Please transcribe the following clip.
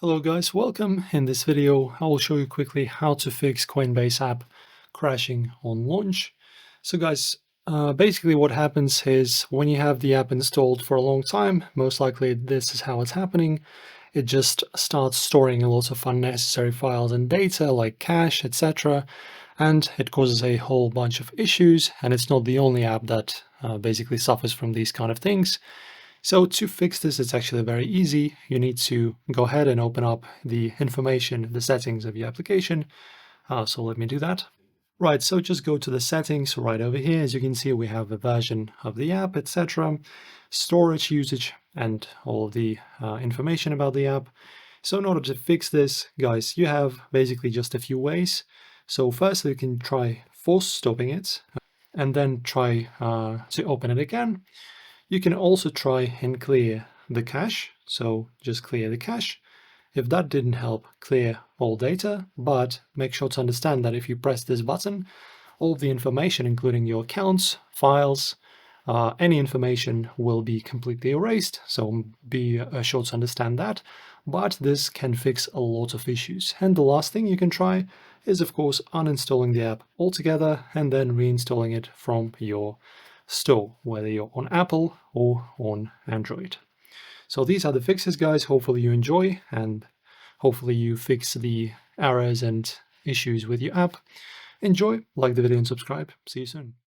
Hello guys, welcome. In this video, I will show you quickly how to fix Coinbase app crashing on launch. So guys, basically what happens is when you have the app installed for a long time, most likely this is how it's happening. It just starts storing a lot of unnecessary files and data like cache, etc. And it causes a whole bunch of issues. And it's not the only app that basically suffers from these kind of things. So to fix this, it's actually very easy. You need to go ahead and open up the information, the settings of your application. So let me do that. Right, so just go to the settings right over here. As you can see, we have a version of the app, etc., storage usage, and all of the information about the app. So in order to fix this, guys, you have basically just a few ways. So first, you can try force stopping it, and then try to open it again. You can also try and clear the cache, so just clear the cache. If that didn't help, clear all data, but make sure to understand that if you press this button, all of the information, including your accounts, files, any information will be completely erased, so be sure to understand that. But this can fix a lot of issues. And the last thing you can try is, of course, uninstalling the app altogether and then reinstalling it from your store, whether you're on Apple or on Android. So these are the fixes, guys. Hopefully you enjoy and hopefully you fix the errors and issues with your app. Enjoy, like the video and subscribe. See you soon.